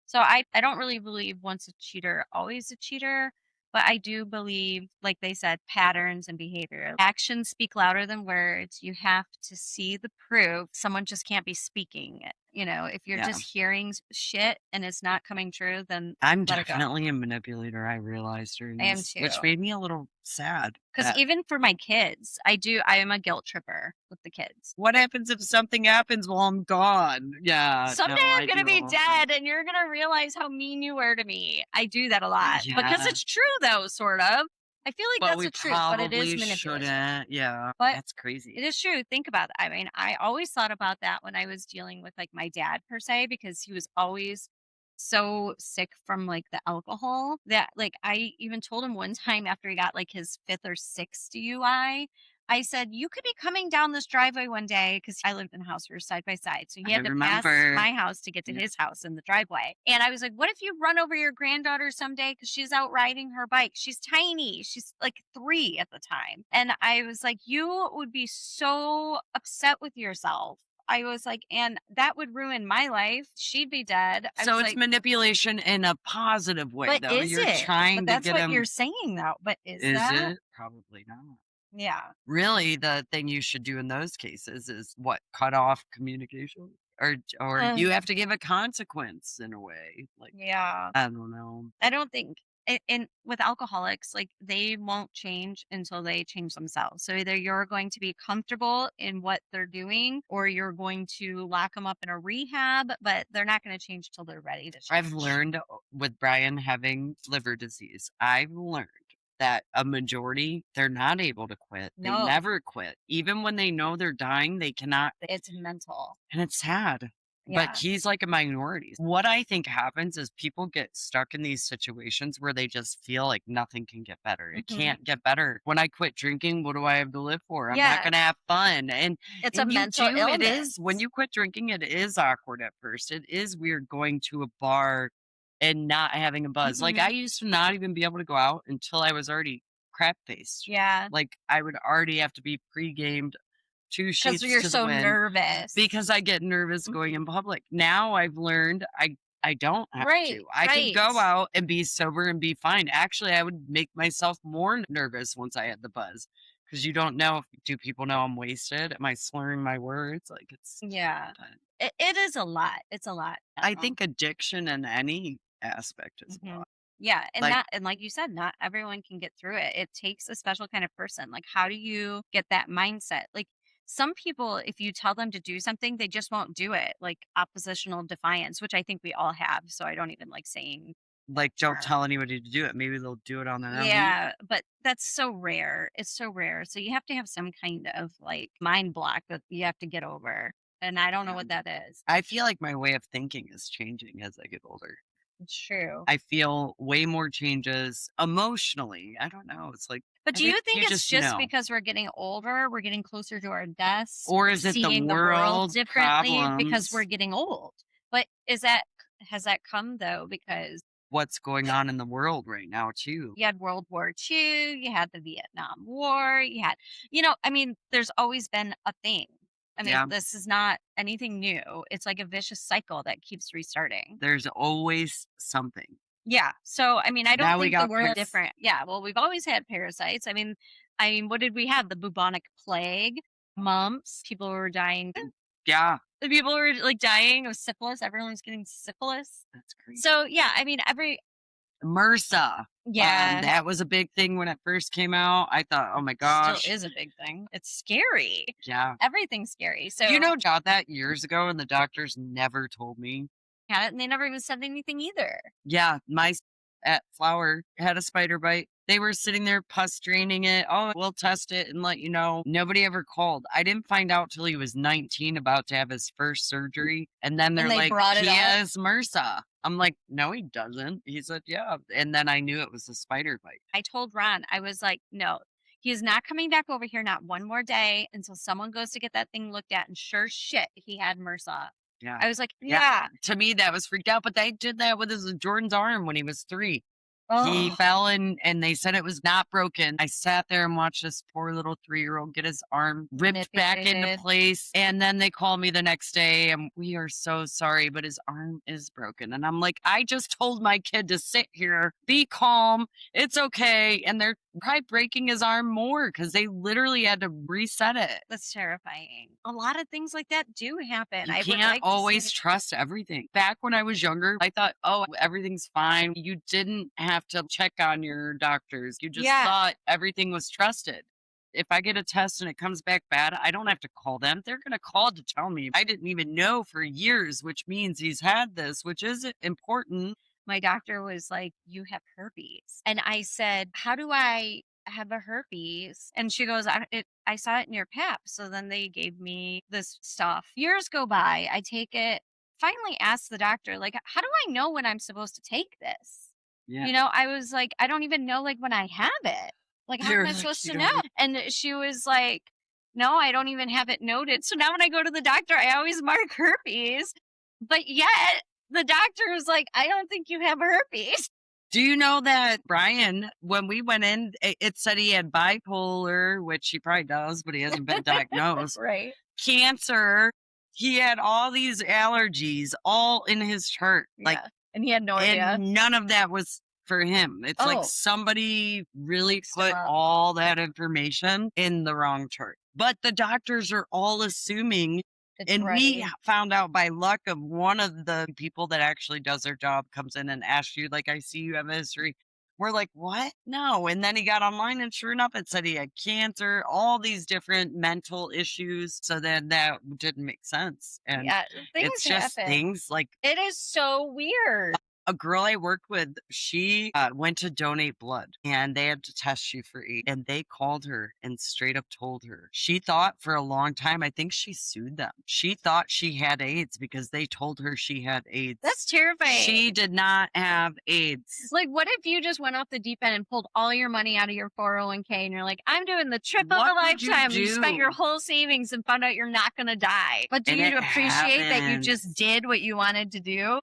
So I don't really believe once a cheater, always a cheater, but I do believe, like they said, patterns and behavior. Actions speak louder than words. You have to see the proof. Someone just can't be speaking it. If you're Yeah. just hearing shit and it's not coming true, then I'm let it go. definitely a manipulator, I realized during I am this, too. which made me a little sad Because that even for my kids, I am a guilt tripper with the kids. what happens if something happens while I'm gone? Yeah, Someday no, I'm I gonna do be all that. dead and you're gonna realize how mean you were to me. I do that a lot because Yeah, it's true though, sort of. I feel like but that's we the truth, but it is probably manipulation. shouldn't. Yeah, But that's crazy. it is true. Think about that. I mean, I always thought about that when I was dealing with like my dad per se, because he was always so sick from like the alcohol that like I even told him one time after he got like his fifth or sixth DUI. I said, you could be coming down this driveway one day because I lived in a house, we were side by side. So he I had to pass remember. my house to get to Yeah, his house in the driveway. And I was like, what if you run over your granddaughter someday because she's out riding her bike? She's tiny. She's like 3 at the time. And I was like, you would be so upset with yourself. I was like, and that would ruin my life. She'd be dead. I so was it's like, manipulation in a positive way, but though. is You're it? But trying to that's get what them. you're saying though. But is Is that? it? Probably not. Yeah. Really, the thing you should do in those cases is what? Cut off communication? Or Uh, you have to give a consequence in a way. Like, yeah. I don't know. I don't think in with alcoholics, like they won't change until they change themselves. So either you're going to be comfortable in what they're doing or you're going to lock them up in a rehab, but they're not going to change till they're ready to I've change. learned with Brian having liver disease, I've learned that a majority, they're not able to quit. They No, never quit. Even when they know they're dying, they cannot. it's mental. And it's sad. But Yeah. he's like a minority. What I think happens is people get stuck in these situations where they just feel like nothing can get better. It Hmm. can't get better. When I quit drinking, what do I have to live for? I'm not Yeah. going to have fun. It's a And you mental do. It is when illness. you quit drinking, it is awkward at first. It is weird going to a bar and not having a buzz. Like I Hmm. used to not even be able to go out until I was already crap faced. Yeah. Like I would already have to be pre-gamed 2 Because sheets you're to the so wind nervous. because I get nervous going Mhm. in public. Now I've learned I don't have Right. to. I can Right. go out and be sober and be fine. Actually, I would make myself more nervous once I had the buzz because you don't know if do people know I'm wasted? Am I slurring my words? Like it's Yeah. but It is a lot. It's a lot. I think addiction in any aspect is a Mhm. lot. Yeah, and Like like you said, not everyone can get through it. It takes a special kind of person. Like, how do you get that mindset? Like, some people, if you tell them to do something, they just won't do it. Like oppositional defiance, which I think we all have. So I don't even like saying that don't term. tell anybody to do it. Maybe they'll do it on their own. Yeah, but that's so rare. It's so rare. So you have to have some kind of like mind block that you have to get over. And I don't know Yeah. what that is. I feel like my way of thinking is changing as I get older. It's true. I feel way more changes emotionally. I don't know. It's like, But I do think you think you it's just just know. because we're getting older, we're getting closer to our deaths, Or we're is it the seeing the world world differently because we're problems? getting old? But has that come though because What's going on in the world right now, too? you had World War II, you had the Vietnam War, you had, I mean, there's always been a thing. I mean, Yeah. this is not anything new. It's like a vicious cycle that keeps restarting. There's always something. Yeah. So, I mean, I don't Now we think the got world's different. Yeah. Well, we've always had parasites. I mean, what did we have? The bubonic plague, mumps. People were dying. yeah, The people were like dying of syphilis. Everyone was getting syphilis. that's crazy. So yeah, I mean, MRSA. yeah, That was a big thing when it first came out. I thought, oh my still gosh. is a big thing. It's scary. Yeah. Everything's scary. So You know, got that years ago and the doctors never told me. had it, and they never even said anything either. Yeah, at Flower had a spider bite. They were sitting there pus draining it. Oh, we'll test it and let you know. Nobody ever called. I didn't find out till he was 19, about to have his first surgery. And then And they're they like, brought it he up. has MRSA. I'm like, no, he doesn't. He said, yeah. And then I knew it was a spider bite. I told Ron, I was like, no, he is not coming back over here, not one more day until someone goes to get that thing looked at. And sure shit, he had MRSA. Yeah. I was like, Yeah. yeah, To me, that was freaked out. But they did that with his Jordan's arm when he was 3. He Oh, fell and they said it was not broken. I sat there and watched this poor little 3-year-old get his arm ripped back into manipulated. place. And then they called me the next day and we are so sorry, but his arm is broken. And I'm like, I just told my kid to sit here, be calm. It's okay. And they're probably breaking his arm more because they literally had to reset it. That's terrifying. A lot of things like that do happen. You I would can't like to always say trust everything. Back when I was younger, I thought, oh, everything's fine. You didn't have to check on your doctors. You just yeah, thought everything was trusted. If I get a test and it comes back bad, I don't have to call them. They're going to call to tell me. I didn't even know for years, which means he's had this, which is important. my doctor was like, "You have herpes." And I said, "How do I have a herpes?" And she goes, I saw it in your pap." So then they gave me this stuff. Years go by. I take it. Finally asked the doctor, like, "How do I know when I'm supposed to take this?" Yeah. I was like, "I don't even know, like, when I have it. Like, how am You're I like, supposed you to know?" don't. And she was like, "No, I don't even have it noted." So now when I go to the doctor, I always mark herpes, but yet the doctor is like, "I don't think you have herpes." Do you know that Brian, when we went in, it said he had bipolar, which he probably does, but he hasn't been diagnosed. Right. Cancer. He had all these allergies all in his chart. Like, Yeah. And he had no idea. and none of that was for him. It's like Oh, somebody really mixed him put up. all that information in the wrong chart. But the doctors are all assuming, It's and we right. found out by luck of one of the people that actually does their job comes in and asks you, like, I see you have a history. We're like, what? No. And then he got online and sure enough, it said he had cancer, all these different mental issues. So then that didn't make sense. And Yeah, things it's just happen. things like It is so weird. a girl I worked with, she went to donate blood and they had to test you for AIDS. And they called her and straight up told her. She thought for a long time, I think she sued them. She thought she had AIDS because they told her she had AIDS. That's She terrifying. did not have AIDS. Like, what if you just went off the deep end and pulled all your money out of your 401k and you're like, "I'm doing the trip of What a would you lifetime." You spent your do? whole savings and found out you're not going to die. But do And you it appreciate that you just happens. did what you wanted to do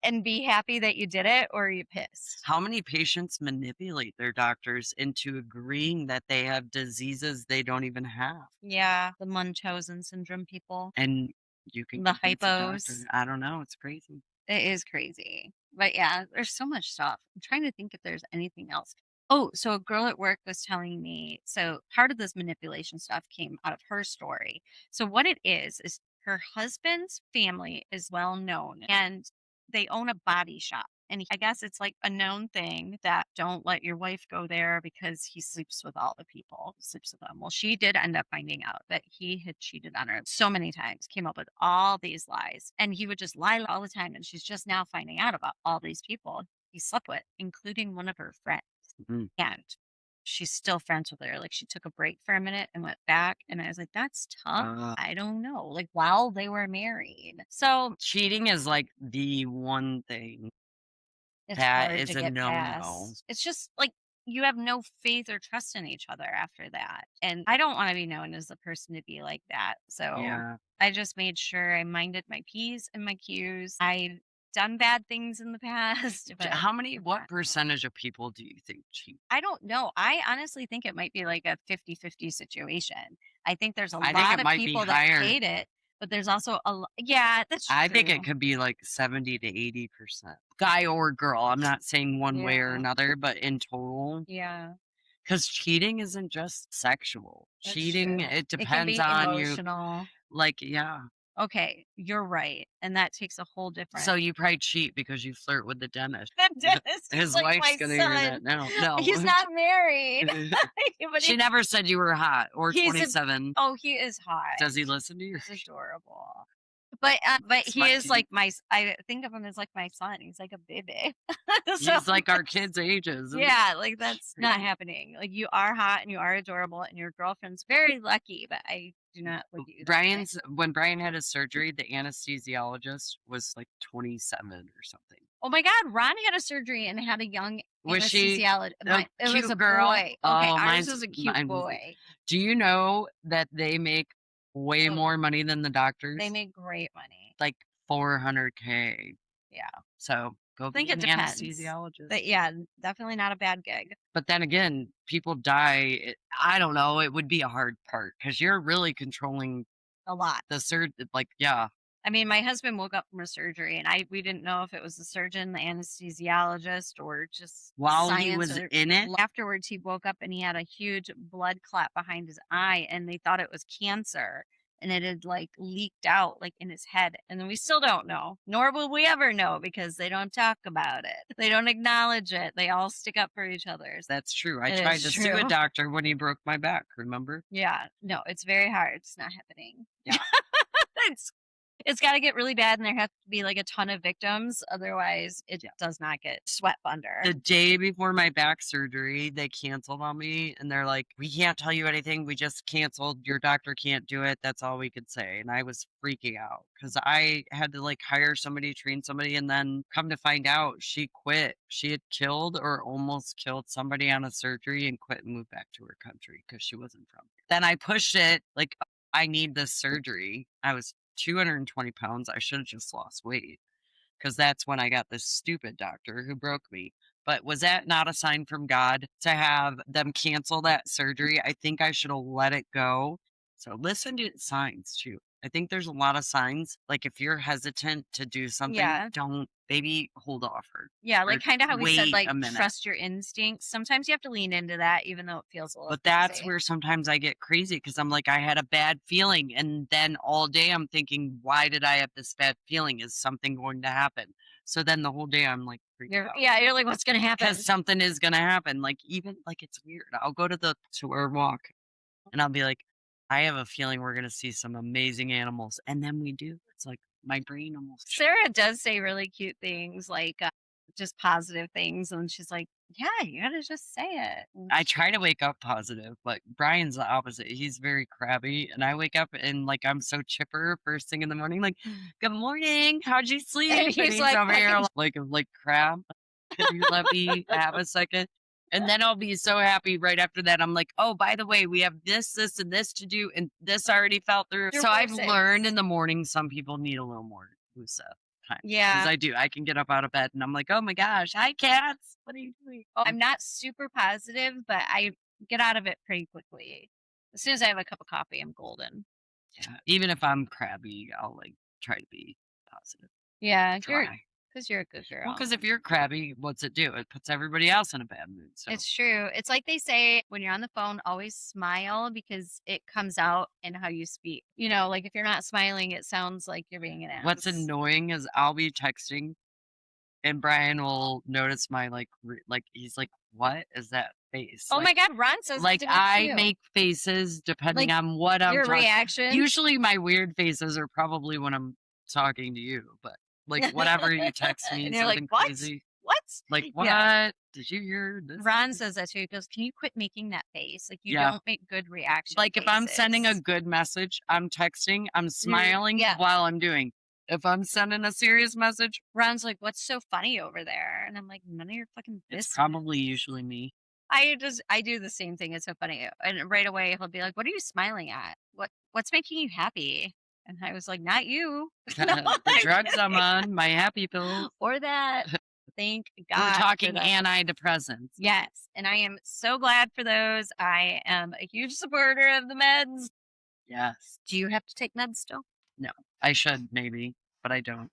and be happy that you did it, or are you pissed? How many patients manipulate their doctors into agreeing that they have diseases they don't even have? Yeah, the Munchausen syndrome people, And you can the convince a doctor. hypos. I don't know. It's crazy. It is crazy. But yeah, there's so much stuff. I'm trying to think if there's anything else. Oh, so a girl at work was telling me, so part of this manipulation stuff came out of her story. So what it is her husband's family is well known and they own a body shop. And I guess it's like a known thing that don't let your wife go there because he sleeps with all the people, sleeps with them. Well, she did end up finding out that he had cheated on her so many times, came up with all these lies, and he would just lie all the time. And she's just now finding out about all these people he slept with, including one of her friends. Mhm. And she's still friends with her. Like she took a break for a minute and went back. And I was like, that's tough. Uh, I don't know. Like while they were married. So cheating is like the one thing it's that hard is to a get no-no. past. It's just like you have no faith or trust in each other after that. And I don't want to be known as the person to be like that. So Yeah. I just made sure I minded my P's and my Q's. I've done bad things in the past, but How many, I'm what not. percentage of people do you think cheat? I don't know. I honestly think it might be like a 50-50 situation. I think there's a I think lot it of might be people that higher. hate it, but there's also yeah, that's I think it true. could be like 70 to 80%. Guy or girl. I'm not saying one way or Yeah. another, but in total. Yeah, Because cheating isn't just sexual. that's Cheating, true. it It can depends be on you. emotional. Like, yeah. Okay, you're right. And that takes a whole So different you probably cheat because you flirt with the dentist. The dentist is His like wife's my gonna hear son. that now. No. He's not married. But She never said you were hot or he's a 27. oh, he is hot. Does he listen to you? He's adorable. But It's he my is like I think of him as like my son. He's like a baby. So he's like our kids' ages. And yeah, like it's that's not crazy. happening. Like you are hot and you are adorable and your girlfriend's very lucky, but I do not look at you that way. When Brian had his surgery, the anesthesiologist was like 27 or something. Oh my God, Ron had a surgery and had a young Was she anesthesiologist. a It was a cute girl? boy. Okay, Oh, ours was a cute mine was. boy. Do you know that they make way Oh, more money than the they doctors? make great money. Like 400K. Yeah. So Go I think be it an depends. anesthesiologist. But yeah, definitely not a bad gig. But then again, people die. I don't know. It would be a hard part because you're really controlling A lot. the surge. Like, yeah, I mean, my husband woke up from a surgery and we didn't know if it was the surgeon, the anesthesiologist, or just while he science was or in it, afterwards he woke up and he had a huge blood clot behind his eye and they thought it was cancer and it had like leaked out like in his head. And we still don't know, nor will we ever know because they don't talk about it. They don't acknowledge it. They all stick up for each other. that's true. I It tried is to sue a true. doctor when he broke my back. Remember? Yeah. No, it's very hard. It's not happening. Yeah. it's it's got to get really bad and there have to be like a ton of victims, otherwise it does not get swept under. The day before my back surgery, they canceled on me and they're like, we can't tell you anything. We just canceled. Your doctor can't do it. That's all we could say. And I was freaking out because I had to like hire somebody, train somebody, and then come to find out she quit. She had killed or almost killed somebody on a surgery and quit and moved back to her country because she wasn't from here. Then I pushed it like, I need this surgery. I was 220 pounds. I should have just lost weight because that's when I got this stupid doctor who broke me. But was that not a sign from God to have them cancel that surgery? I think I should have let it go. So listen to signs too. I think there's a lot of signs. Like if you're hesitant to do something, Yeah. don't maybe hold off or Yeah, like kind of how we said, wait like a minute. trust your instincts. Sometimes you have to lean into that, even though it feels a little. But that's crazy. where sometimes I get crazy because I'm like, I had a bad feeling. And then all day I'm thinking, why did I have this bad feeling? Is something going to happen? So then the whole day I'm like freaked out. Yeah, you're like, what's gonna happen? Because something is going to happen. Like, even like it's weird. I'll go to our walk and I'll be like, I have a feeling we're going to see some amazing animals. And then we do. It's like my brain almost. Sarah does say really cute things, like just positive things, and she's like, "Yeah, you gotta just say it." And I try to wake up positive, but Brian's the opposite. He's very crabby, and I wake up and like I'm so chipper first thing in the morning, like, "Good morning, how'd you sleep?" And he's like, over here fucking- like crab. Can you let me have a second? And then I'll be so happy right after that. I'm like, oh, by the way, we have this, this, and this to do, and this already fell through. Your So I've birthdays. learned in the morning some people need a little more Wusa time. Because Yeah, I do. I can get up out of bed and I'm like, oh my gosh, hi cats. What are you doing? I'm not super positive, but I get out of it pretty quickly. As soon as I have a cup of coffee, I'm golden. Yeah. Even if I'm crabby, I'll like try to be positive. Yeah, Try. because you're a good girl. Well, because if you're crabby, what's it do? It puts everybody else in a bad mood. So It's true. It's like they say when you're on the phone, always smile because it comes out in how you speak. You know, like if you're not smiling, it sounds like you're being an ass. what's annoying is I'll be texting and Brian will notice my like he's like, what is that face? Oh Like, my God, Ron says like it to me I too. make faces depending Like, on what I'm your talking. reaction. Usually my weird faces are probably when I'm talking to you, but like whatever you text me, And you're like, something "What? crazy. What? Like, what? Yeah. Did you hear this? Ron says that too. He goes, "Can you quit making that face? Like you Yeah. don't make good reactions." Like if I'm sending a good message, I'm texting, I'm smiling yeah. while I'm doing. If I'm sending a serious message, Ron's like, "What's so funny over there?" And I'm like, "None of your fucking business." it's probably usually me. I do the same thing. It's so funny. And right away he'll be like, "What are you smiling at? What's making you happy?" And I was like, "Not you." The drugs I'm on, my happy pills. Or that. Thank God. We're for talking that. antidepressants. Yes. And I am so glad for those. I am a huge supporter of the meds. Yes. Do you have to take meds still? I should maybe, but I don't.